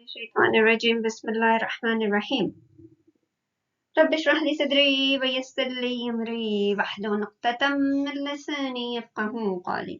Shaitanirrajim. Bismillahirrahmanirrahim. Rabbi shrah li sadri wa yassir li amri wahlul uqdatam min lisani yafqahu qawli.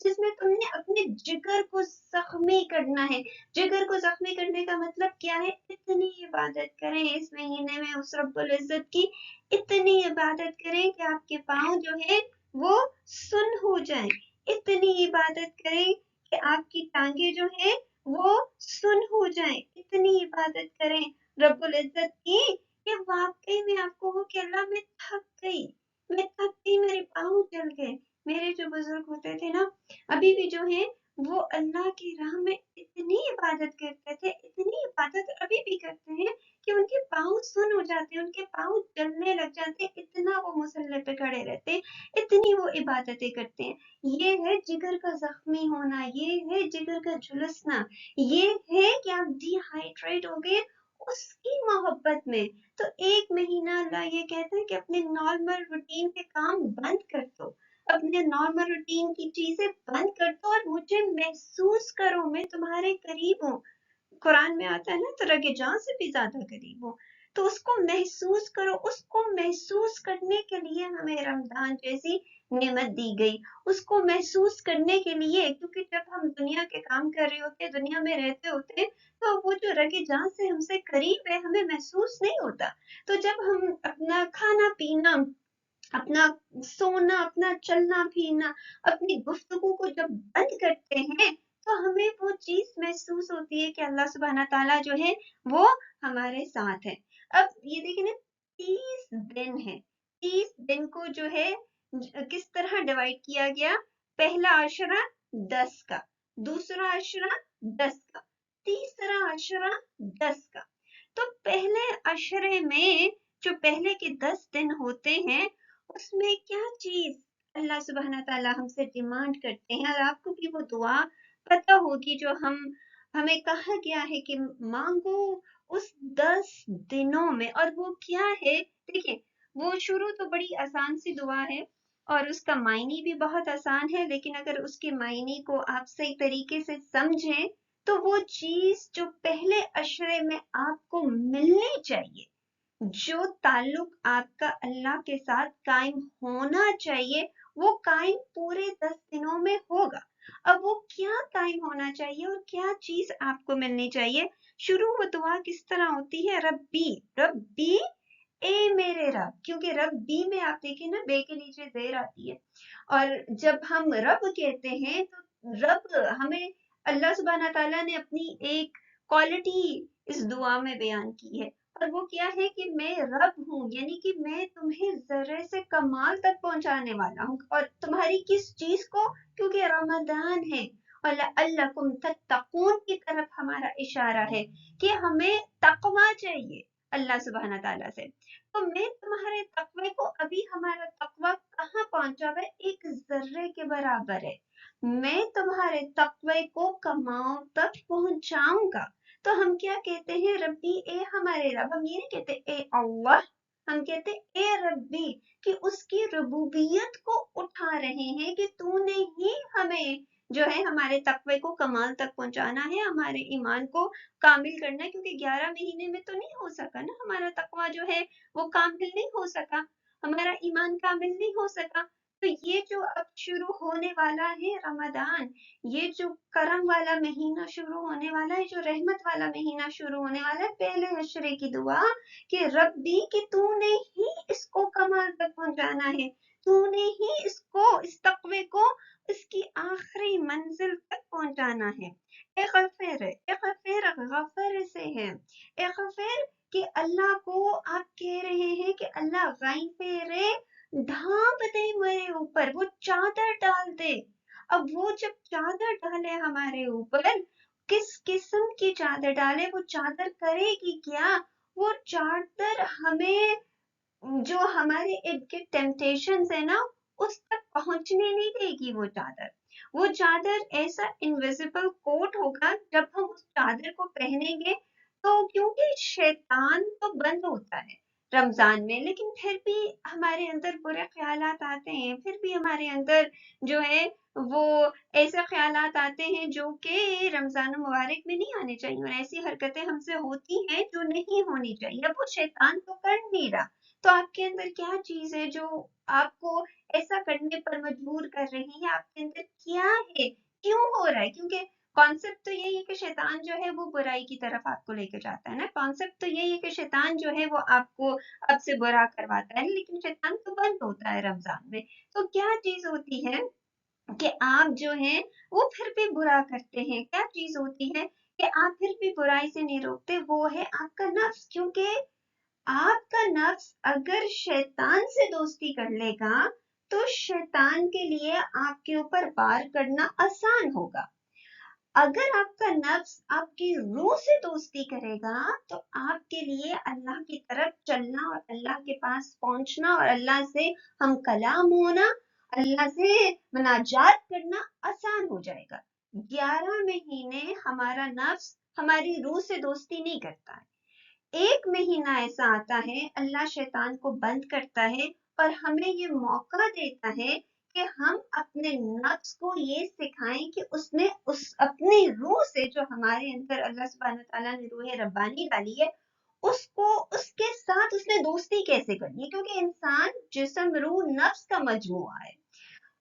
جس میں تم نے اپنے جگر کو زخمی کرنا ہے. جگر کو زخمی کرنے کا مطلب کیا ہے؟ اتنی عبادت کریں اس مہینے میں اس رب العزت کی، اتنی عبادت کریں کہ آپ کے پاؤں جو ہے وہ سن ہو جائیں. اتنی عبادت کریں کہ آپ کی ٹانگیں جو ہیں وہ سن ہو جائیں. اتنی عبادت کریں رب العزت کی کہ واقعی میں آپ کو ہو کہ اللہ میں تھک گئی، میرے پاؤں چل گئے. میرے جو بزرگ ہوتے تھے نا، ابھی بھی جو ہے وہ اللہ کی راہ میں اتنی عبادت کرتے تھے، اتنی عبادت ابھی بھی کرتے ہیں کہ ان کے پاؤں سن ہو جاتے ہیں، ان کے پاؤں جلنے لگ جاتے ہیں، اتنا وہ مصلی پہ کھڑے رہتے ہیں، اتنی وہ عبادتیں کرتے ہیں. یہ ہے جگر کا زخمی ہونا، یہ ہے جگر کا جھلسنا، یہ ہے کہ آپ ڈی ہائیڈریٹ ہو گئے اس کی محبت میں. تو ایک مہینہ اللہ یہ کہتا ہے کہ اپنے نارمل روٹین کے کام بند کر دو، اپنے نارمل روٹین کی چیزیں بند کر دو اور مجھے محسوس کرو، میں تمہارے قریب ہوں. قرآن میں آتا ہے نا، تو رگ جان سے بھی زیادہ قریب ہوں. تو اس کو محسوس کرو. اس کو محسوس کرنے کے لیے ہمیں رمضان جیسی نعمت دی گئی، اس کو محسوس کرنے کے لیے، کیونکہ جب ہم دنیا کے کام کر رہے ہوتے، دنیا میں رہتے ہوتے، تو وہ جو رگ جان سے ہم سے قریب ہے ہمیں محسوس نہیں ہوتا. تو جب ہم اپنا کھانا پینا، اپنا سونا، اپنا چلنا پھرنا، اپنی گفتگو کو جب بند کرتے ہیں تو ہمیں وہ چیز محسوس ہوتی ہے کہ اللہ سبحانہ تعالیٰ جو ہے وہ ہمارے ساتھ ہے. اب یہ دیکھیں نا، 30 دن ہے، 30 دن کو جو ہے کس طرح ڈیوائڈ کیا گیا؟ پہلا عشرہ 10 کا، دوسرا عشرہ 10 کا، تیسرا عشرہ 10 کا. تو پہلے عشرے میں جو پہلے کے 10 دن ہوتے ہیں اس میں کیا چیز اللہ سبحانہ تعالیٰ ہم سے ڈیمانڈ کرتے ہیں؟ اور آپ کو بھی وہ دعا پتہ ہوگی جو ہمیں کہا گیا ہے کہ مانگو اس 10 دنوں میں. اور وہ کیا ہے؟ دیکھیں، وہ شروع تو بڑی آسان سی دعا ہے اور اس کا معنی بھی بہت آسان ہے، لیکن اگر اس کے معنی کو آپ صحیح طریقے سے سمجھیں تو وہ چیز جو پہلے عشرے میں آپ کو ملنی چاہیے، جو تعلق آپ کا اللہ کے ساتھ قائم ہونا چاہیے، وہ قائم پورے 10 دنوں میں ہوگا. اب وہ کیا قائم ہونا چاہیے اور کیا چیز آپ کو ملنی چاہیے؟ شروع وہ دعا کس طرح ہوتی ہے؟ ربی ربی، اے میرے رب. کیونکہ ربی میں آپ دیکھیں نا، بے کے نیچے زیر آتی ہے، اور جب ہم رب کہتے ہیں تو رب ہمیں اللہ سبحانہ تعالیٰ نے اپنی ایک کوالٹی اس دعا میں بیان کی ہے، اور وہ کیا ہے کہ میں رب ہوں، یعنی کہ میں تمہیں ذرے سے کمال تک پہنچانے والا ہوں. اور تمہاری کس چیز کو؟ کیونکہ رمضان ہے اور لعلکم تتقون کی طرف ہمارا اشارہ ہے کہ ہمیں تقوی چاہیے اللہ سبحانہ تعالیٰ سے. تو میں تمہارے تقوی کو، ابھی ہمارا تقوی کہاں پہنچا ہوا ہے؟ ایک ذرے کے برابر ہے. میں تمہارے تقوی کو کمال تک پہنچاؤں گا. تو ہم کیا کہتے ہیں؟ ربی، اے ہمارے رب. ہم یہ نہیں کہتے اے اللہ، ہم کہتے اے ربی، کہ اس کی ربوبیت کو اٹھا رہے ہیں کہ تو نے ہی ہمیں جو ہے ہمارے تقوی کو کمال تک پہنچانا ہے، ہمارے ایمان کو کامل کرنا ہے. کیونکہ 11 مہینے میں تو نہیں ہو سکا نا ہمارا تقوی جو ہے وہ کامل نہیں ہو سکا، ہمارا ایمان کامل نہیں ہو سکا. تو یہ جو اب شروع ہونے والا ہے رمضان، یہ جو کرم والا مہینہ شروع ہونے والا ہے، جو رحمت والا مہینہ شروع ہونے والا ہے، پہلے عشرے کی دعا کہ ربی، کہ تو نے ہی اس کو کمال تک پہنچانا ہے، تو نے ہی اس کو، اس تقوی کو اس کی آخری منزل تک پہنچانا ہے. اغفر، اغفر غفر سے ہے، اغفر کہ اللہ کو آپ کہہ رہے ہیں کہ اللہ غفر ڈھانپ دے میرے اوپر، وہ چادر ڈال دے. اب وہ جب چادر ڈالے ہمارے اوپر، کس قسم کی چادر ڈالے؟ وہ چادر کرے گی کیا؟ وہ چادر ہمیں جو ہمارے ارد گرد ٹیمپٹیشنز ہے نا اس تک پہنچنے نہیں دے گی. وہ چادر، وہ چادر ایسا انویزیبل کوٹ ہوگا جب ہم اس چادر کو پہنیں گے. تو کیونکہ شیطان تو بند ہوتا ہے رمضان میں، لیکن پھر بھی ہمارے اندر برے خیالات آتے ہیں، پھر بھی ہمارے اندر جو ہے وہ ایسے خیالات آتے ہیں جو کہ رمضان المبارک میں نہیں آنے چاہیے، اور ایسی حرکتیں ہم سے ہوتی ہیں جو نہیں ہونی چاہیے. اب وہ شیطان تو کر نہیں رہا، تو آپ کے اندر کیا چیز ہے جو آپ کو ایسا کرنے پر مجبور کر رہی ہے؟ آپ کے اندر کیا ہے؟ کیوں ہو رہا ہے؟ کیونکہ کانسیپٹ تو یہی ہے کہ شیطان جو ہے وہ برائی کی طرف آپ کو لے کے جاتا ہے نا. کانسیپٹ تو یہی ہے کہ شیطان جو ہے وہ آپ کو اب سے برا کرواتا ہے, لیکن شیطان تو بند ہوتا ہے رمضان میں. تو کیا چیز ہوتی ہے کہ آپ جو ہیں وہ پھر بھی برا کرتے ہیں؟ کیا چیز ہوتی ہے کہ آپ پھر بھی برائی سے نہیں روکتے؟ وہ ہے آپ کا نفس. کیونکہ آپ کا نفس اگر شیطان سے دوستی کر لے گا تو شیطان کے لیے آپ کے اوپر وار کرنا آسان ہوگا. اگر آپ کا نفس آپ کی روح سے دوستی کرے گا تو آپ کے لیے اللہ کی طرف چلنا اور اللہ کے پاس پہنچنا اور اللہ سے ہم کلام ہونا, اللہ سے مناجات کرنا آسان ہو جائے گا. 11 مہینے ہمارا نفس ہماری روح سے دوستی نہیں کرتا ہے. ایک مہینہ ایسا آتا ہے اللہ شیطان کو بند کرتا ہے اور ہمیں یہ موقع دیتا ہے کہ ہم اپنے نفس کو یہ سکھائیں کہ اس نے اپنی روح سے جو ہمارے اندر اللہ سبحانہ تعالیٰ نے روح ربانی ڈالی ہے اس کے ساتھ اس نے دوستی کیسے کرنی ہے. کیونکہ انسان جسم روح نفس کا مجموعہ ہے.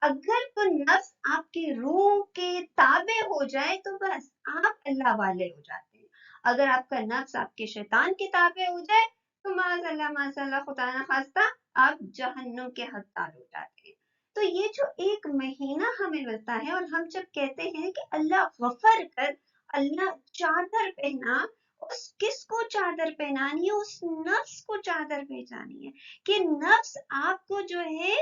اگر تو نفس آپ کی روح کے تابع ہو جائے تو بس آپ اللہ والے ہو جاتے ہیں. اگر آپ کا نفس آپ کے شیطان کے تابع ہو جائے تو معاذ اللہ خدا نہ خواستہ آپ جہنم کے حقدار ہو جاتے ہیں. تو یہ جو ایک مہینہ ہمیں ملتا ہے, اور ہم جب کہتے ہیں کہ اللہ غفر کر, اللہ چادر پہنا, کس کو چادر پہنانی ہے؟ اس نفس کو چادر پہنانی ہے کہ نفس آپ کو جو ہے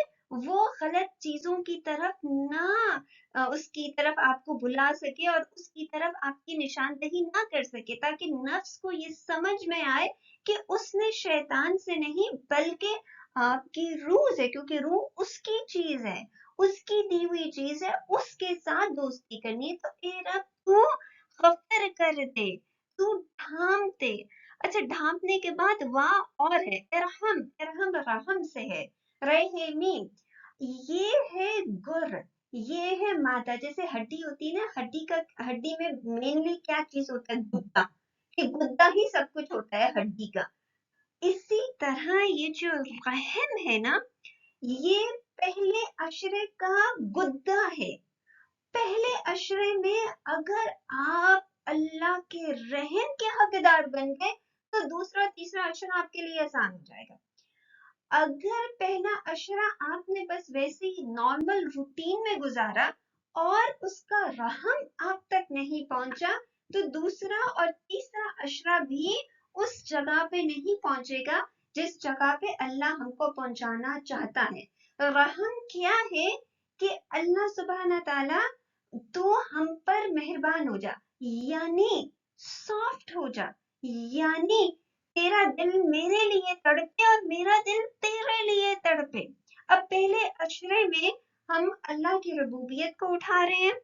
وہ غلط چیزوں کی طرف نہ اس کی طرف آپ کو بلا سکے اور اس کی طرف آپ کی نشاندہی نہ کر سکے, تاکہ نفس کو یہ سمجھ میں آئے کہ اس نے شیطان سے نہیں بلکہ آپ کی روح سے, کیونکہ روح اس کی چیز ہے, اس کی دی ہوئی چیز ہے, اس کے ساتھ دوستی کرنی ہے. تو اے رب تو غفر کر دے, تو ڈھانپ دے. اچھا, ڈھانپنے کے بعد واہ اور ہے ارحم, ارحم رحم سے ہے, رحمی یہ ہے گر, یہ ہے مادہ. جیسے ہڈی ہوتی ہے نا, ہڈی میں مینلی کیا چیز ہوتا ہے؟ گدا, کہ گدا ہی سب کچھ ہوتا ہے ہڈی کا. اسی طرح یہ جو رحم ہے نا, یہ پہلے عشرے کا گدا ہے. پہلے عشرے میں اگر آپ اللہ کے رحم کے حقدار بن گئے تو دوسرا تیسرا عشرہ آپ کے لیے آسان ہو جائے گا. اگر پہلا عشرہ آپ نے بس ویسے ہی نارمل روٹین میں گزارا اور اس کا رحم آپ تک نہیں پہنچا تو دوسرا اور تیسرا عشرہ بھی اس جگہ پہ نہیں پہنچے گا جس جگہ پہ اللہ ہم کو پہنچانا چاہتا ہے. رحم کیا ہے کہ اللہ سبحانہ تعالیٰ تو ہم پر مہربان ہو جا, یعنی سافٹ ہو جا, یعنی تیرا دل میرے لیے تڑپے اور میرا دل تیرے لیے تڑپے. اب پہلے عشرے میں ہم اللہ کی ربوبیت کو اٹھا رہے ہیں,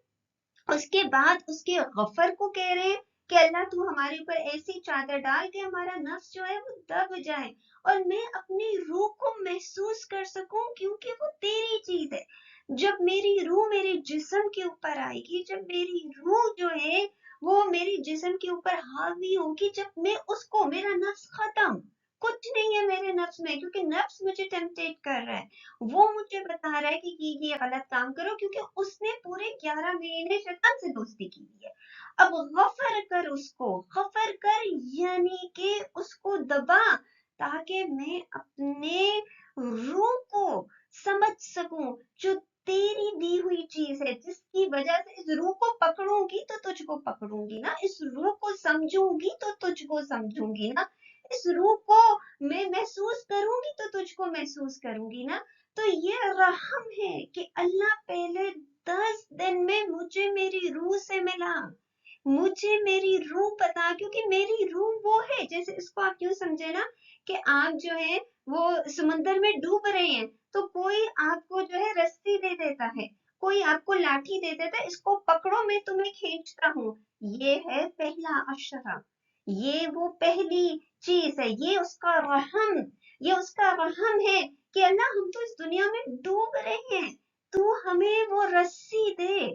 اس کے بعد اس کے غفر کو کہہ رہے ہیں کہ اللہ تو ہمارے اوپر ایسی چادر ڈال کے ہمارا نفس جو ہے وہ دب جائے اور میں اپنی روح کو محسوس کر سکوں, کیونکہ وہ تیری چیز ہے. جب میری روح میرے جسم کے اوپر آئے گی, جب میری روح جو ہے وہ میری جسم کے اوپر حاوی ہوگی, جب میں اس کو, میرا نفس ختم, کچھ نہیں ہے میرے نفس میں, کیونکہ نفس مجھے ٹیمپٹیٹ کر رہا ہے, وہ مجھے بتا رہا ہے کہ یہ غلط کام کرو, کیونکہ اس نے پورے 11 مہینے شیطان سے دوستی کی ہے. اب غفر کر, اس کو غفر کر یعنی کہ اس کو دبا, تاکہ میں اپنے روح کو سمجھ سکوں جو تیری دی ہوئی چیز ہے, جس کی وجہ سے اس روح کو پکڑوں گی تو تجھ کو پکڑوں گی نا, اس روح کو سمجھوں گی تو تجھ کو سمجھوں گی نا, اس روح کو میں محسوس کروں گی تو تجھ کو محسوس کروں گی نا. تو یہ رحم ہے کہ اللہ پہلے 10 دن میں مجھے میری روح سے ملا, مجھے میری روح پتا, کیونکہ میری روح وہ ہے, جیسے اس کو آپ یوں سمجھے نا کہ آپ جو ہے وہ سمندر میں ڈوب رہے ہیں تو کوئی آپ کو جو ہے رسی دے دیتا ہے, کوئی آپ کو لاٹھی دے دیتا ہے, اس کو پکڑو میں تمہیں کھینچتا ہوں. یہ ہے پہلا عشرہ, یہ وہ پہلی چیز ہے, یہ اس کا رحم, یہ اس کا رحم ہے کہ اللہ ہم تو اس دنیا میں ڈوب رہے ہیں, تو ہمیں وہ رسی دے,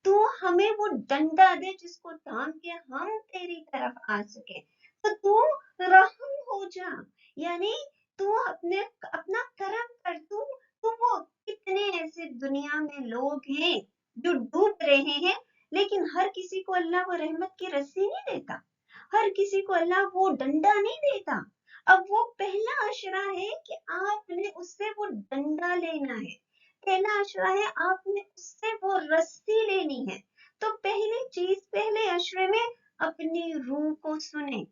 تو ہمیں وہ ڈنڈا دے جس کو تھام کے ہم تیری طرف آ سکے, تو رحم ہو جا. یعنی تو اپنا کرم کر، تو وہ کتنے ایسے دنیا میں لوگ ہیں جو ڈوب رہے ہیں، لیکن ہر کسی کو اللہ وہ رحمت کی رسی نہیں دیتا، ہر کسی کو اللہ وہ ڈنڈا نہیں دیتا۔ اب وہ پہلا اشرا ہے کہ آپ نے اس سے وہ ڈنڈا لینا ہے، پہلا اشرا ہے آپ نے اس سے وہ رسی لینی ہے۔ تو پہلی چیز پہلے اشرے میں اپنی روح کو سنیں،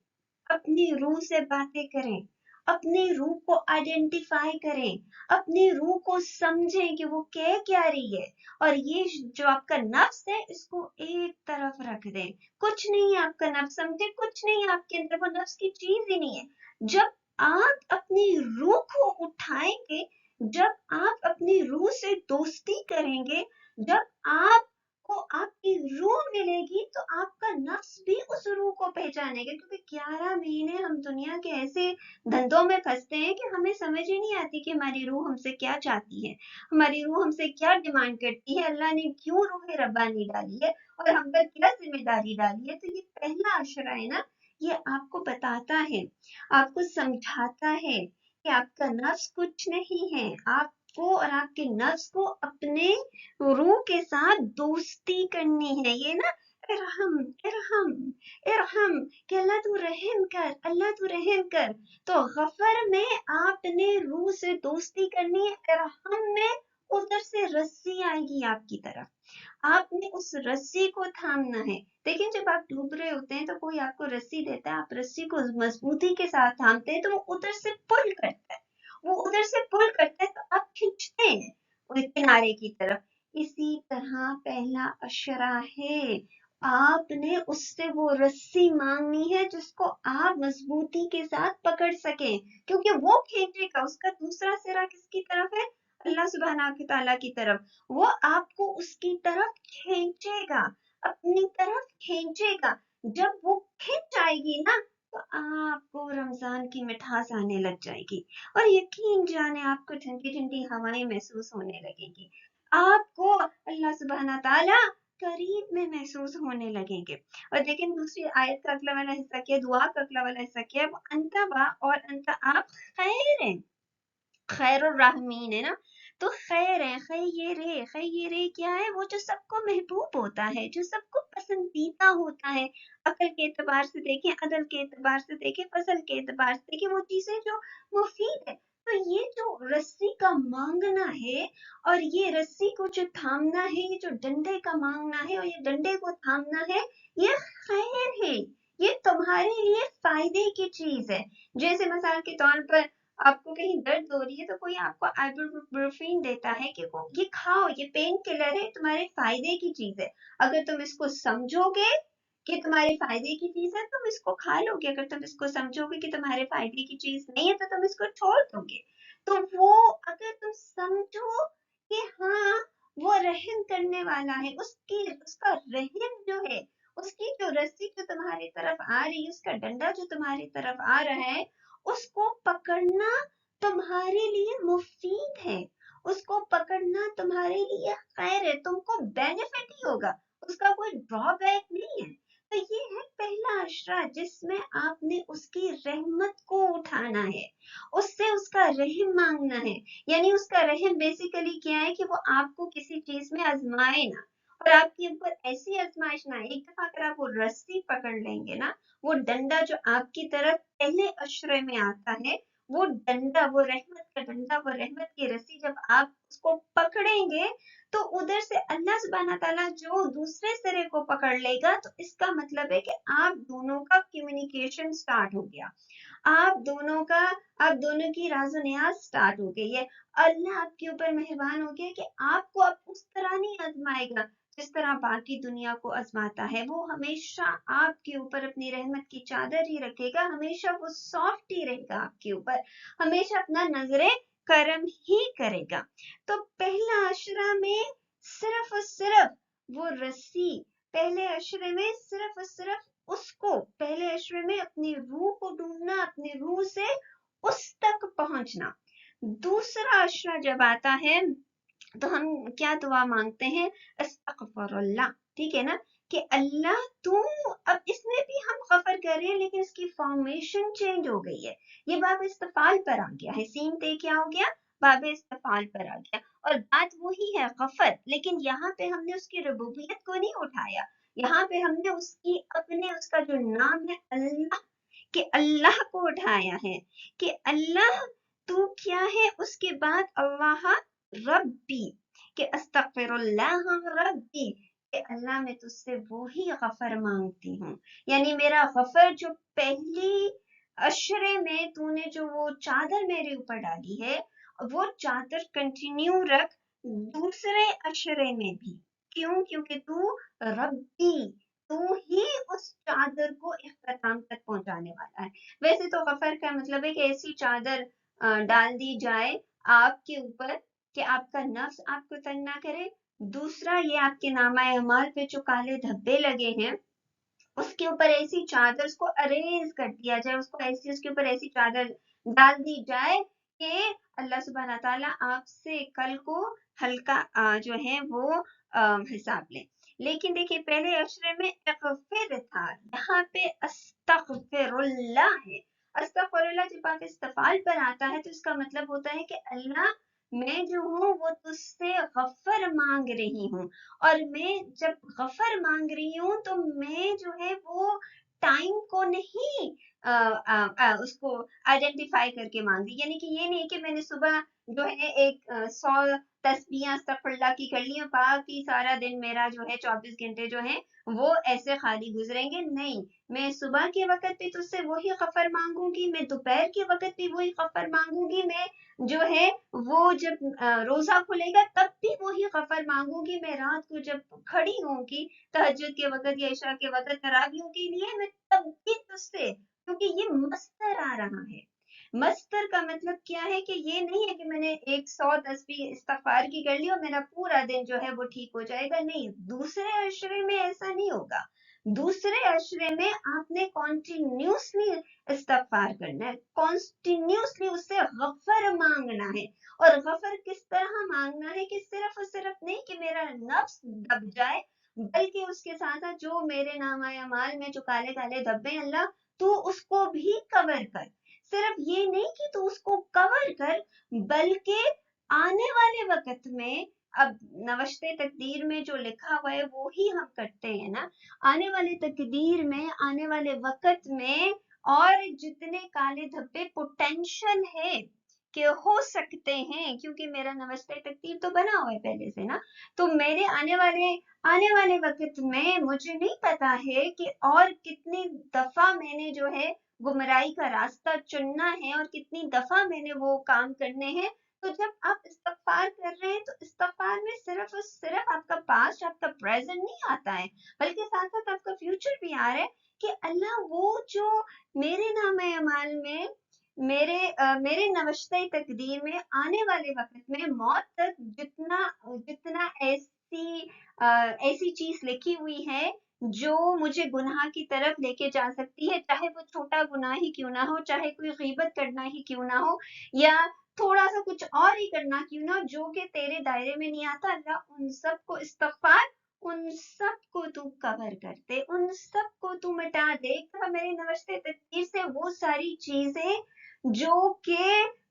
اپنی روح سے باتیں کریں، اپنی روح کو آئیڈینٹیفائی کریں، اپنی روح کو سمجھیں کہ وہ کہہ کیا رہی ہے، اور یہ جو آپ کا نفس ہے اس کو ایک طرف رکھ دیں۔ کچھ نہیں ہے آپ کا نفس، سمجھے کچھ نہیں ہے آپ کے اندر، وہ نفس کی چیز ہی نہیں ہے۔ جب آپ اپنی روح کو اٹھائیں گے، جب آپ اپنی روح سے دوستی کریں گے، جب آپ کو آپ کی روح ملے گی تو آپ کا نفس بھی اس روح کو پہچانے گا، کیونکہ 11 مہینے ہم دنیا کے ایسے دھندوں میں پھنستے ہیں کہ ہمیں سمجھ ہی نہیں آتی کہ ہماری روح ہم سے کیا چاہتی ہے، ہماری روح ہم سے کیا ڈیمانڈ کرتی ہے، اللہ نے کیوں روح ربانی ڈالی ہے اور ہم پر کیا ذمہ داری ڈالی ہے۔ تو یہ پہلا اشرا ہے نا، یہ آپ کو بتاتا ہے، آپ کو سمجھاتا ہے کہ آپ کا نفس کچھ نہیں ہے، آپ کو اور آپ کے نفس کو اپنے روح کے ساتھ دوستی کرنی ہے۔ یہ نا ارحم ارحم ارحم کہ اللہ تو رحم کر، اللہ تو رحم کر۔ تو غفر میں آپ نے روح سے دوستی کرنی ہے، ارحم میں ادھر سے رسی آئے گی آپ کی طرف، آپ نے اس رسی کو تھامنا ہے۔ دیکھیں جب آپ ڈوب رہے ہوتے ہیں تو کوئی آپ کو رسی دیتا ہے، آپ رسی کو مضبوطی کے ساتھ تھامتے ہیں تو وہ ادھر سے پل کرتا ہے، وہ ادھر سے پل کرتا ہے تو آپ کھینچتے ہیں وہ کنارے کی طرف۔ اسی طرح پہلا اشرا ہے، آپ نے اس سے وہ رسی مانگنی ہے جس کو آپ مضبوطی کے ساتھ پکڑ سکیں، کیونکہ وہ کھینچے گا، اس کا دوسرا سرا کس کی طرف ہے؟ اللہ سبحانہ تعالیٰ کی طرف، وہ آپ کو اس کی طرف کھینچے گا، اپنی طرف کھینچے گا۔ جب وہ کھینچ آئے گی نا تو آپ کو رمضان کی مٹھاس آنے لگ جائے گی، اور یقین جانے آپ کو ٹھنڈی ٹھنڈی ہوائیں محسوس ہونے لگیں گی، آپ کو اللہ سبحانہ تعالیٰ قریب میں محسوس ہونے لگیں گے۔ اور لیکن دوسری آیت کا اگلا والا حصہ کیا، دعا کا اگلا والا حصہ کیا، وہ انت با اور انت آپ خیر ہیں، خیر الرحمین ہے نا، تو خیر ہے، خیر کیا ہے؟ وہ جو سب کو محبوب ہوتا ہے، جو سب کو پسندیدہ ہوتا ہے، عقل کے اعتبار سے دیکھیں، عدل کے اعتبار سے دیکھیں، فضل کے اعتبار سے دیکھیں، وہ چیزیں جو مفید ہے۔ تو یہ جو رسی کا مانگنا ہے اور یہ رسی کو جو تھامنا ہے، یہ جو ڈنڈے کا مانگنا ہے اور یہ ڈنڈے کو تھامنا ہے، یہ خیر ہے، یہ تمہارے لیے فائدے کی چیز ہے۔ جیسے مثال کے طور پر آپ کو کہیں درد ہو رہی ہے تو کوئی آپ کو آئبوپروفین دیتا ہے کہ یہ کھاؤ، یہ پین کلر ہے، تمہارے فائدے کی چیز ہے۔ اگر تم اس کو سمجھو گے کہ تمہارے فائدے کی چیز ہے تم اس کو کھا لو گے، اگر تم اس کو سمجھو گے کہ تمہارے فائدے کی چیز نہیں ہے تو تم اس کو چھوڑ دو گے۔ تو وہ اگر تم سمجھو کہ ہاں وہ رحم کرنے والا ہے، اس کا رحم جو ہے، اس کی جو رسی جو تمہاری طرف آ رہی ہے، اس کا ڈنڈا جو تمہاری طرف آ رہا ہے، اس کو پکڑنا تمہارے لیے مفید ہے، اس کو پکڑنا تمہارے لیے خیر ہے، تم کو بینیفٹ ہی ہوگا، اس کا کوئی ڈرا بیک نہیں ہے۔ تو یہ ہے پہلا اشرا جس میں آپ نے اس کی رحمت کو اٹھانا ہے، اس سے اس کا رحم مانگنا ہے۔ یعنی اس کا رحم بیسیکلی کیا ہے کہ وہ آپ کو کسی چیز میں آزمائے نا، اور آپ کے اوپر ایسی آزمائش نہ، ایک دفعہ اگر آپ وہ رسی پکڑ لیں گے نا، وہ ڈنڈا جو آپ کی طرف پہلے اشرے میں آتا ہے، وہ ڈنڈا، وہ رحمت کا ڈنڈا، وہ رحمت کی رسی جب آپ اس کو پکڑیں گے تو ادھر سے اللہ سبحانہ تعالیٰ جو دوسرے سرے کو پکڑ لے گا، تو اس کا مطلب ہے کہ آپ دونوں کا کمیونیکیشن سٹارٹ ہو گیا، آپ دونوں کی راز و نیاز سٹارٹ ہو گئی ہے۔ اللہ آپ کے اوپر مہربان ہو گیا کہ آپ کو اب اس طرح نہیں آزمائے گا جس طرح باقی دنیا کو آزماتا ہے، وہ ہمیشہ آپ کے اوپر اپنی رحمت کی چادر ہی رکھے گا، ہمیشہ وہ سافٹ ہی رہے گا آپ کے اوپر، ہمیشہ اپنا نظر کرم ہی کرے گا۔ تو پہلا اشرا میں صرف اور صرف وہ رسی، پہلے اشرے میں صرف اور صرف اس کو، پہلے اشرے میں اپنی روح کو ڈھونڈنا، اپنی روح سے اس تک پہنچنا۔ دوسرا اشرا جب آتا ہے تو ہم کیا دعا مانگتے ہیں؟ استغفر اللہ، ٹھیک ہے نا، کہ اللہ تو، اب اس میں بھی ہم غفر کر رہے ہیں لیکن اس کی فارمیشن چینج ہو گئی ہے. یہ باب استفعال پر آ گیا ہے. سین تے کیا ہو گیا؟ باب استفعال پر آ گیا. اور بات وہی ہے غفر، لیکن یہاں پہ ہم نے اس کی ربوبیت کو نہیں اٹھایا. یہاں پہ ہم نے اس کی اپنے اس کا جو نام ہے اللہ، کہ اللہ کو اٹھایا ہے کہ اللہ تو کیا ہے. اس کے بعد اللہ ربی، کہ استغفر اللہ ربی، کہ اللہ میں تجھ سے وہی غفر مانگتی ہوں. یعنی میرا غفر جو پہلی اشرے میں تو نے جو وہ چادر میرے اوپر ڈالی ہے، وہ چادر کنٹینیو رکھ دوسرے اشرے میں بھی. کیوں؟ کیونکہ تو ربی، تو ہی اس چادر کو اختتام تک پہنچانے والا ہے. ویسے تو غفر کا مطلب ہے کہ ایسی چادر ڈال دی جائے آپ کے اوپر کہ آپ کا نفس آپ کو تنگ نہ کرے. دوسرا یہ آپ کے نامہ اعمال پہ جو کالے دھبے لگے ہیں اس کے اوپر ایسی چادر اس کو اریز کر دیا جائے، اس کو ایسی اس کے اوپر ایسی چادر ڈال دی جائے کہ اللہ سبحانہ تعالیٰ آپ سے کل کو ہلکا جو ہے وہ حساب لیں. لیکن دیکھیے پہلے اشرے میں اغفر تھا، یہاں پہ استغفر اللہ ہے. استغفر اللہ جب آپ استفعال پر آتا ہے تو اس کا مطلب ہوتا ہے کہ اللہ میں جو ہوں وہ تجھ سے غفر مانگ رہی ہوں. اور میں جب غفر مانگ رہی ہوں تو میں جو ہے وہ ٹائم کو نہیں اس کو آئیڈینٹیفائی کر کے مانگی. یعنی کہ یہ نہیں کہ میں نے صبح جو ہے 100 تسبیحاں استغفر اللہ کی کر لی ہیں، باقی سارا دن میرا جو ہے 24 گھنٹے جو ہے وہ ایسے خالی گزریں گے. نہیں، میں صبح کے وقت بھی تجھ سے وہی غفر مانگوں گی، میں دوپہر کے وقت بھی وہی غفر مانگوں گی، میں جو ہے وہ جب روزہ کھلے گا تب بھی وہی غفر مانگوں گی، میں رات کو جب کھڑی ہوں گی تہجد کے وقت یا عشاء کے وقت تراویحوں کے لیے میں تب بھی تجھ سے، کیونکہ یہ مصدر آ رہا ہے. مصدر کا مطلب کیا ہے کہ یہ نہیں ہے کہ میں نے 100 تسبیح استغفار کی کر لی اور میرا پورا دن جو ہے وہ ٹھیک ہو جائے گا. نہیں، دوسرے عشرے میں ایسا نہیں ہوگا. دوسرے عشرے میں آپ نے کنٹینیوسلی استغفار کرنا ہے، کنٹینیوسلی اس سے غفر مانگنا ہے. اور غفر کس طرح مانگنا ہے کہ صرف اور صرف نہیں کہ میرا نفس دب جائے، بلکہ اس کے ساتھ جو میرے نامہ اعمال میں جو کالے کالے دبے اللہ تو اس کو بھی کور کر. صرف یہ نہیں کہ تو اس کو کور کر، بلکہ آنے والے وقت میں، اب نوشتے تقدیر میں جو لکھا ہوا ہے وہی ہم کرتے ہیں نا، آنے والے تقدیر میں آنے والے وقت میں اور جتنے کالے دھبے پوٹینشل ہے کہ ہو سکتے ہیں، کیونکہ میرا نوشتے تقدیر تو بنا ہوا ہے پہلے سے نا، تو میرے آنے والے وقت میں مجھے نہیں پتا ہے کہ اور کتنی دفعہ میں نے جو ہے گمراہی کا راستہ چننا ہے اور کتنی دفعہ میں نے وہ کام کرنے ہیں. تو جب آپ استغفار کر رہے ہیں تو استغفار میں صرف اور صرف آپ کا پاسٹ، آپ کا پریزنٹ نہیں آتا ہے، بلکہ ساتھ ساتھ آپ کا فیوچر بھی آ رہا ہے کہ اللہ وہ جو میرے نام اعمال میں میرے نوشتہ تقدیر میں آنے والے وقت میں موت تک جتنا ایسی چیز لکھی ہوئی ہے جو مجھے گناہ کی طرف لے کے جا سکتی ہے، چاہے وہ چھوٹا گناہ ہی کیوں نہ ہو، چاہے کوئی غیبت کرنا ہی کیوں نہ ہو، یا تھوڑا سا کچھ اور ہی کرنا کیوں نہ ہو جو کہ تیرے دائرے میں نہیں آتا، اللہ ان سب کو استغفار، ان سب کو تو کور کرتے، ان سب کو تو مٹا دے. میرے نوشتے تقدیر سے وہ ساری چیزیں جو کہ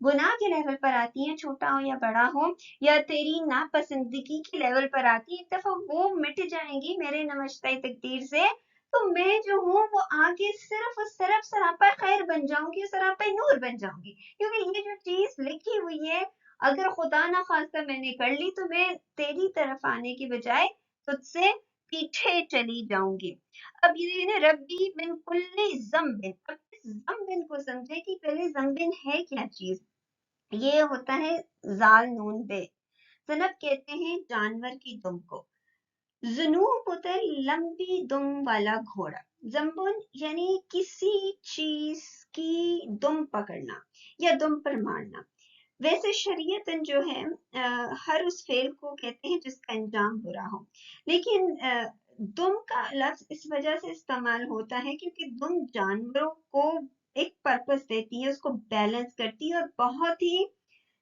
گناہ کے لیول پر آتی ہیں، چھوٹا ہو یا بڑا ہو، یا تیری ناپسندگی کے لیول پر آتی ہے، ایک دفعہ وہ مٹ جائیں گی میرے نوشتہ تقدیر سے، تو میں جو ہوں وہ آگے صرف اور صرف سراپا خیر بن جاؤں گی، سراپا نور بن جاؤں گی. کیونکہ یہ جو چیز لکھی ہوئی ہے اگر خدا نہ خواستہ میں نے کر لی تو میں تیری طرف آنے کی بجائے تجھ سے پیچھے چلی جاؤں گی. اب یہ ربی من کل ذنب، اب اس ذنب کو سمجھے کہ پہلے ذنب ہے کیا چیز. یہ ہوتا ہے زال نون بے. ذنب کہتے ہیں جانور کی دم کو. ذنوب ہوتا ہے لمبی دم والا گھوڑا. زمبن یعنی کسی چیز کی دم پکڑنا یا دم پر مارنا. ویسے شریعتاً جو ہے ہر اس فعل کو کہتے ہیں جس کا انجام برا ہو، لیکن دم کا لفظ اس وجہ سے استعمال ہوتا ہے کیونکہ دم جانوروں کو ایک پرپس دیتی ہے، اس کو بیلنس کرتی ہے اور بہت ہی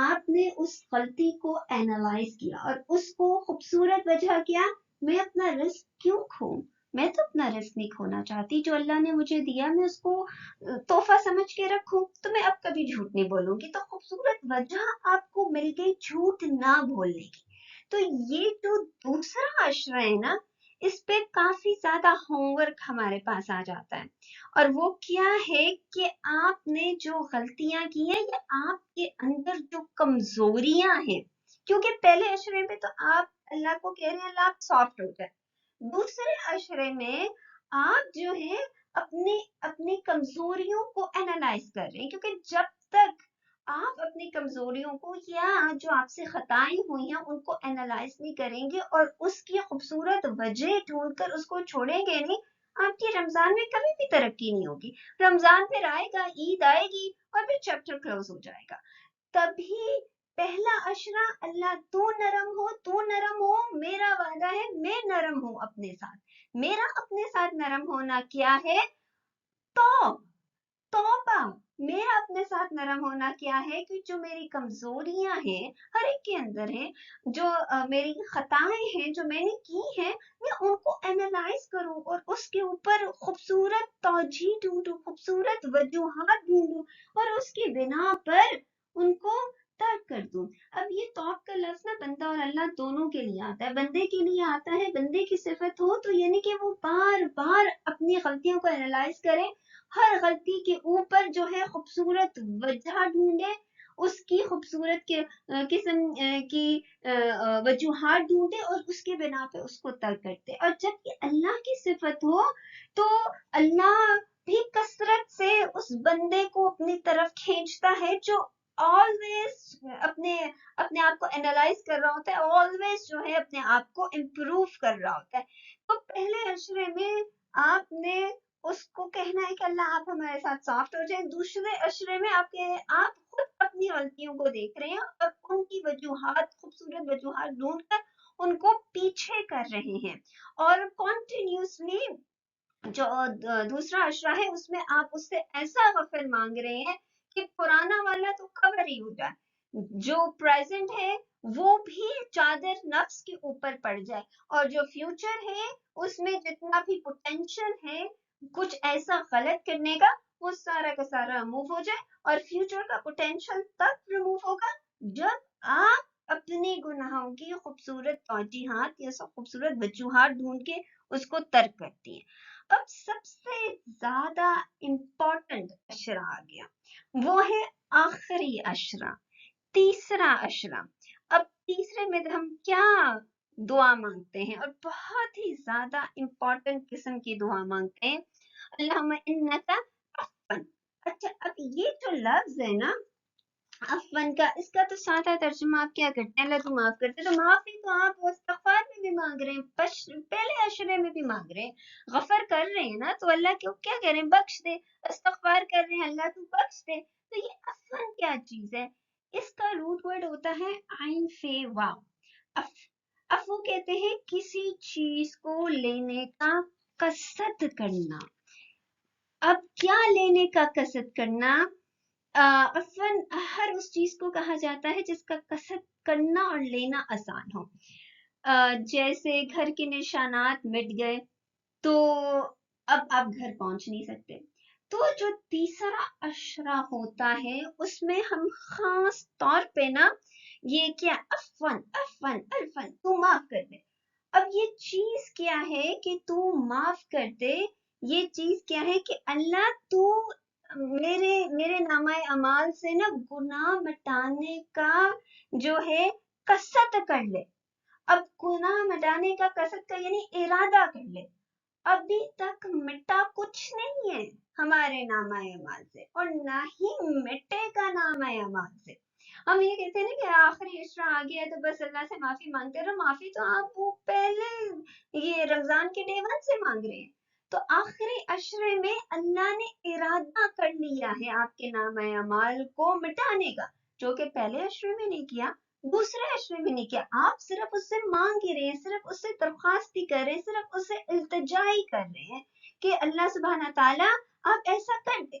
آپ نے اس غلطی کو اینالائز کیا اور اس کو خوبصورت وجہ کیا، میں اپنا رزق کیوں کھوں، میں تو اپنا رزق نہیں کھونا چاہتی، جو اللہ نے مجھے دیا میں اس کو تحفہ سمجھ کے رکھوں، تو میں اب کبھی جھوٹ نہیں بولوں گی۔ تو خوبصورت وجہ آپ کو مل گئی جھوٹ نہ بولنے کی۔ تو یہ جو دوسرا عشرہ ہے نا، اس پہ کافی زیادہ ہوم ورک ہمارے پاس آ جاتا ہے، اور وہ کیا ہے کہ آپ نے جو غلطیاں کی ہیں یا آپ کے اندر جو کمزوریاں ہیں، کیونکہ پہلے عشرے میں تو آپ اللہ کو کہہ رہے ہیں اللہ آپ سافٹ ہو جائے، دوسرے عشرے میں آپ جو ہے اپنی کمزوریوں کو اینالائز کر رہے ہیں، کیونکہ جب تک آپ اپنی کمزوریوں کو یا جو آپ سے خطائیں ہوئی ہیں ان کو اینالائز نہیں کریں گے اور اس کی خوبصورت وجہ ڈھونڈ کر اس کو چھوڑیں گے نہیں، آپ کی رمضان میں کبھی بھی ترقی نہیں ہوگی۔ رمضان پھر آئے گا، عید آئے گی اور پھر چیپٹر کلوز ہو جائے گا۔ تبھی پہلا عشرہ اللہ تو نرم ہو، میرا وعدہ ہے میں نرم ہوں اپنے ساتھ۔ میرا اپنے ساتھ نرم ہونا کیا ہے؟ توبہ۔ میرا اپنے ساتھ نرم ہونا کیا ہے کہ جو میری کمزوریاں ہیں ہر ایک کے اندر ہیں، جو میری خطائیں ہیں جو میں نے کی ہیں، میں ان کو اینالائز کروں اور اس کے اوپر خوبصورت توجیہ ڈھونڈوں، خوبصورت وجوہات ڈھونڈوں اور اس کی بنا پر ان کو ترک کر دوں۔ اب یہ توب کا لفظ نا بندہ اور اللہ دونوں کے لیے آتا ہے۔ بندے کے لیے آتا ہے، بندے کی صفت ہو تو یعنی کہ وہ بار بار اپنی غلطیوں کو اینالائز کرے، ہر غلطی کے اوپر جو ہے خوبصورت وجہ ڈھونڈے، اس کی خوبصورت کے قسم کی وجوہات ڈھونڈے اور اس کے بنا پہ اس کو ترک کرتے۔ اور جب یہ اللہ کی صفت ہو تو اللہ بھی کثرت سے اس بندے کو اپنی طرف کھینچتا ہے جو آلویز اپنے آپ کو اینالائز کر رہا ہوتا ہے، آلویز جو ہے اپنے آپ کو امپروو کر رہا ہوتا ہے۔ تو پہلے عشرے میں آپ نے اس کو کہنا ہے کہ اللہ آپ ہمارے ساتھ سافٹ ہو جائیں، دوسرے عشرے میں آپ خود اپنی غلطیوں کو دیکھ رہے ہیں اور ان کی وجوہات، خوبصورت وجوہات ڈھونڈ کر ان کو پیچھے کر رہے ہیں، اور کنٹینیوسلی جو دوسرا عشرہ ہے اس میں آپ اس سے ایسا غفر مانگ رہے ہیں کہ پرانا والا تو کور ہی ہو جائے، جو پریزنٹ ہے وہ بھی چادر نفس کے اوپر پڑ جائے، اور جو فیوچر ہے اس میں جتنا بھی پوٹینشل ہے کچھ ایسا غلط کرنے کا وہ سارا کا سارا ریموو ہو جائے، اور فیوچر کا پوٹینشل تب ریموو ہوگا جب آپ اپنے گناہوں کی خوبصورت توجیحات یا خوبصورت وجوہات ڈھونڈ کے اس کو ترک کرتی ہیں۔ اب سب سے زیادہ امپورٹنٹ عشرہ آ گیا، وہ ہے آخری عشرہ، تیسرا عشرہ۔ اب تیسرے میں ہم کیا دعا مانگتے ہیں، اور بہت ہی زیادہ امپورٹنٹ قسم کی دعا مانگتے ہیں، اللہم انکا عفو۔ اچھا، اب یہ جو لفظ ہے نا عفون کا، اس کا تو سادہ ترجمہ آپ کیا کرتے ہیں؟ اللہ تو معاف کرتے، تو معافی تو آپ استغفار میں بھی مانگ رہے ہیں، پہلے عشرے میں بھی مانگ رہے ہیں، غفر کر رہے ہیں نا، تو اللہ کو کیا کہہ رہے ہیں؟ بخش دے، استغفار کر رہے ہیں اللہ تو بخش دے۔ تو یہ عفون کیا چیز ہے؟ اس کا روٹ ورڈ ہوتا ہے عین فے واو۔ عفو کہتے ہیں کسی چیز کو لینے کا قصد کرنا۔ اب کیا لینے کا قصد کرنا؟ عفواً ہر اس چیز کو کہا جاتا ہے جس کا قصد کرنا اور لینا آسان ہو۔ جیسے گھر کے نشانات مٹ گئے تو اب آپ گھر پہنچ نہیں سکتے، تو جو تیسرا عشرہ ہوتا ہے اس میں ہم خاص طور پہ نا یہ کیا عفواً تو معاف کر دے۔ اب یہ چیز کیا ہے کہ تو معاف کر دے، یہ چیز کیا ہے کہ اللہ تو میرے نامہ اعمال سے نا گناہ مٹانے کا جو ہے قصد کر لے۔ اب گناہ مٹانے کا قصد کا یعنی ارادہ کر لے، ابھی تک مٹا کچھ نہیں ہے ہمارے نامہ اعمال سے، اور نہ ہی مٹے کا نامہ اعمال سے۔ ہم یہ کہتے ہیں نا کہ آخری عشرہ آ گیا ہے تو بس اللہ سے معافی مانگتے رہو، معافی تو آپ وہ پہلے یہ رمضان کے ڈے 1 سے مانگ رہے ہیں۔ تو آخری عشرے میں اللہ نے ارادہ کر لیا ہے آپ کے نامہ اعمال کو مٹانے کا، جو کہ پہلے عشرے میں نہیں کیا، دوسرے عشرے میں نہیں کیا۔ آپ صرف اس سے مانگ ہی رہے ہیں، صرف اس سے درخواست ہی کر رہے ہیں، صرف اس سے التجا ہی کر رہے ہیں کہ اللہ سبحانہ تعالیٰ آپ ایسا کر دیں۔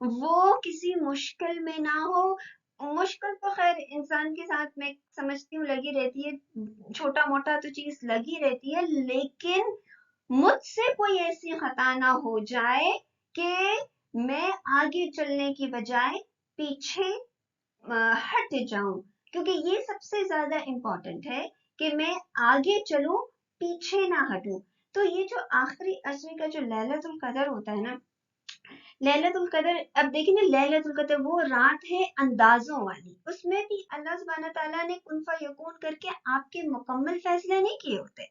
وہ کسی مشکل میں نہ ہو. مشکل تو خیر انسان کے ساتھ میں سمجھتی ہوں لگی رہتی ہے, چھوٹا موٹا تو چیز لگی رہتی ہے, لیکن مجھ سے کوئی ایسی خطا نہ ہو جائے کہ میں آگے چلنے کی بجائے پیچھے ہٹ جاؤں, کیونکہ یہ سب سے زیادہ امپورٹنٹ ہے کہ میں آگے چلوں, پیچھے نہ ہٹوں. تو یہ جو آخری عشرے کا جو لیلۃ القدر ہوتا ہے نا, لیلۃ القدر, اب دیکھیں نا, لیلۃ القدر وہ رات ہے اندازوں والی, اس میں بھی اللہ سبحانہ تعالیٰ نے کن فیکون کر کے آپ کے مکمل فیصلے نہیں کیے ہوتے.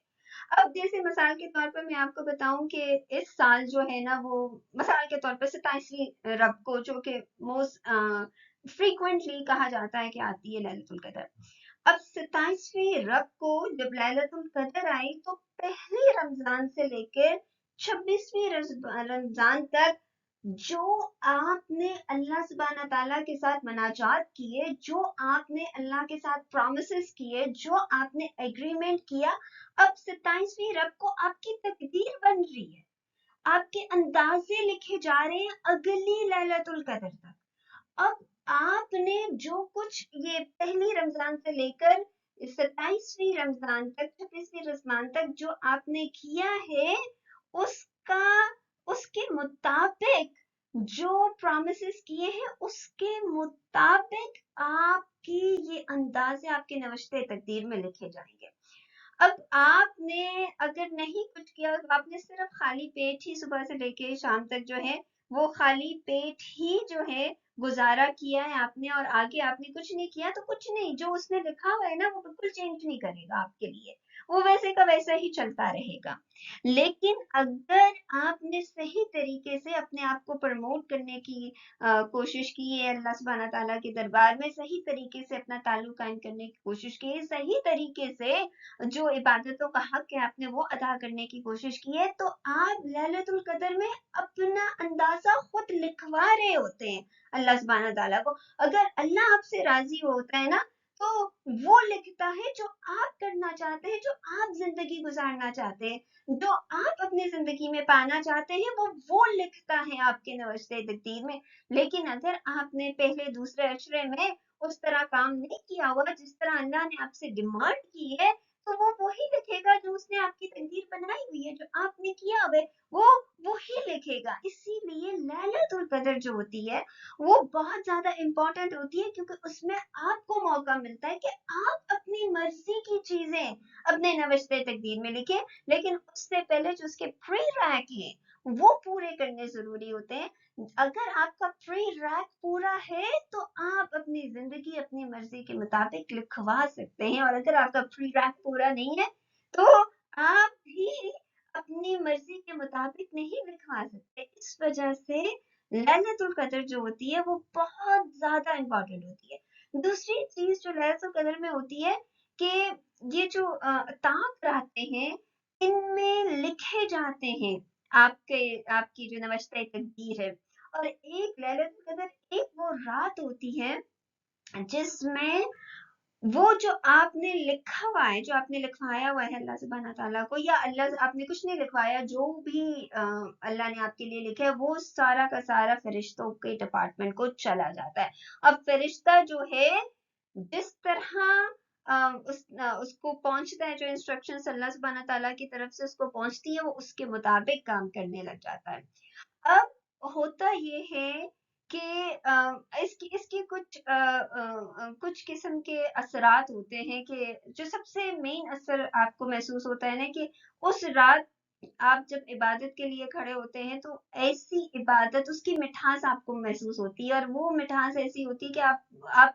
اب جیسے مثال کے طور پر میں آپ کو بتاؤں کہ اس سال جو ہے نا, وہ مثال کے طور پر 27ویں رب کو, جو کہ موسٹ فریکوینٹلی کہا جاتا ہے کہ آتی ہے لیلۃ القدر. اب 27ویں رب کو جب لیلۃ القدر آئی تو پہلی رمضان سے لے کے 26ویں رمضان تک جو آپ نے اللہ سبحانہ تعالیٰ کے ساتھ مناجات کیے, جو آپ نے اللہ کے ساتھ پرومسز کیے, جو آپ نے ایگریمنٹ کیا, اب 27ویں رب کو آپ کی تقدیر بن رہی ہے, آپ کے اندازے لکھے جا رہے ہیں اگلی لیلۃ القدر تک. اب آپ نے جو کچھ یہ پہلی رمضان سے لے کر 27ویں رمضان تک, 26ویں رمضان تک جو آپ نے کیا ہے, اس کا, اس کے مطابق جو پرومسز کیے ہیں اس کے مطابق آپ کی یہ اندازے آپ کے نوشتے تقدیر میں لکھے جائیں گے. اب آپ نے اگر نہیں کچھ کیا, آپ نے صرف خالی پیٹ ہی صبح سے لے کے شام تک جو ہے وہ خالی پیٹ ہی جو ہے گزارا کیا ہے آپ نے, اور آگے آپ نے کچھ نہیں کیا, تو کچھ نہیں, جو اس نے لکھا ہوا ہے نا وہ بالکل چینج نہیں کرے گا آپ کے لیے, وہ ویسے کا ویسا ہی چلتا رہے گا. لیکن اگر آپ نے صحیح طریقے سے اپنے آپ کو پروموٹ کرنے کی کوشش کی ہے, اللہ سبحانہ تعالیٰ کے دربار میں صحیح طریقے سے اپنا تعلق قائم کرنے کی کوشش کی ہے, صحیح طریقے سے جو عبادتوں کا حق ہے آپ نے وہ ادا کرنے کی کوشش کی ہے, تو آپ لیلۃ القدر میں اپنا اندازہ خود لکھوا رہے ہوتے ہیں اللہ سبحانہ تعالیٰ کو. اگر اللہ آپ سے راضی ہوتا ہے نا, تو وہ لکھتا ہے جو آپ کرنا چاہتے ہیں, جو آپ زندگی گزارنا چاہتے ہیں, جو آپ اپنی زندگی میں پانا چاہتے ہیں, وہ لکھتا ہے آپ کے نوشتے تقدیر میں. لیکن اگر آپ نے پہلے دوسرے عشرے میں اس طرح کام نہیں کیا ہوا جس طرح اللہ نے آپ سے ڈیمانڈ کی ہے, تو وہ وہی لکھے گا جو اس نے آپ کی تقدیر بنائی ہوئی ہے, جو آپ نے کیا ہوا وہ وہی لکھے گا. اسی لیے لیلۃ القدر جو ہوتی ہے وہ بہت زیادہ امپورٹنٹ ہوتی ہے, کیونکہ اس میں آپ کو موقع ملتا ہے کہ آپ اپنی مرضی کی چیزیں اپنے نوشتے تقدیر میں لکھیں, لیکن اس سے پہلے جو اس کے پری ریک ہیں وہ پورے کرنے ضروری ہوتے ہیں. اگر آپ کا پری ریک پورا ہے تو آپ اپنی زندگی اپنی مرضی کے مطابق لکھوا سکتے ہیں, اور اگر آپ کا پری ریک پورا نہیں ہے تو آپ بھی اپنی مرضی کے مطابق نہیں لکھوا سکتے. اس وجہ سے لیلۃ القدر جو ہوتی ہے وہ بہت زیادہ امپورٹنٹ ہوتی ہے. دوسری چیز جو لیلۃ القدر میں ہوتی ہے کہ یہ جو طاق رہتے ہیں ان میں لکھے جاتے ہیں آپ کی جو نوشتہ تقدیر ہے. اور ایک لیلۃ القدر ایک وہ رات ہوتی ہے جس میں وہ جو آپ نے لکھا ہوا ہے, جو آپ نے لکھوایا ہوا ہے اللہ سبحانہ تعالیٰ کو, یا اللہ آپ نے کچھ نہیں لکھوایا, جو بھی اللہ نے آپ کے لیے لکھا ہے وہ سارا کا سارا فرشتوں کے ڈپارٹمنٹ کو چلا جاتا ہے. اب فرشتہ جو ہے جس طرح اس کو پہنچتا ہے, جو انسٹرکشن اللہ سبحانہ تعالیٰ کی طرف سے اس کو پہنچتی ہے, وہ اس کے مطابق کام کرنے لگ جاتا ہے. اب ہوتا یہ ہے کہ اس کے کچھ قسم کے اثرات ہوتے ہیں, کہ جو سب سے مین اثر آپ کو محسوس ہوتا ہے نا, کہ اس رات آپ جب عبادت کے لیے کھڑے ہوتے ہیں تو ایسی عبادت, اس کی مٹھاس آپ کو محسوس ہوتی ہے, اور وہ مٹھاس ایسی ہوتی ہے کہ آپ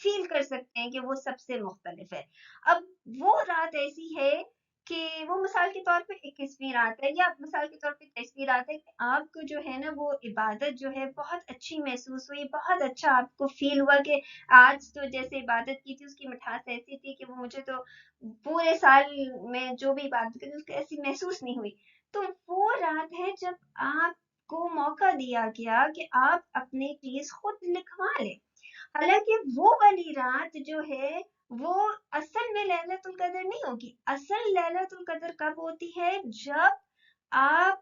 فیل کر سکتے ہیں کہ وہ سب سے مختلف ہے. اب وہ رات ایسی ہے کہ وہ مثال کے طور پہ 21ویں رات ہے, یا مثال کے طور پہ 23ویں رات ہے, کہ آپ کو جو ہے نا وہ عبادت جو ہے بہت اچھی محسوس ہوئی, بہت اچھا آپ کو فیل ہوا کہ آج تو جیسے عبادت کی تھی اس کی مٹھاس ایسی تھی کہ وہ مجھے تو پورے سال میں جو بھی عبادت کی اس کو ایسی محسوس نہیں ہوئی. تو وہ رات ہے جب آپ کو موقع دیا گیا کہ آپ اپنی چیز خود لکھوا لیں. حالانکہ وہ والی رات جو ہے وہ اصل میں لیلۃ القدر نہیں ہوگی. اصل لیلۃ القدر کب ہوتی ہے؟ جب آپ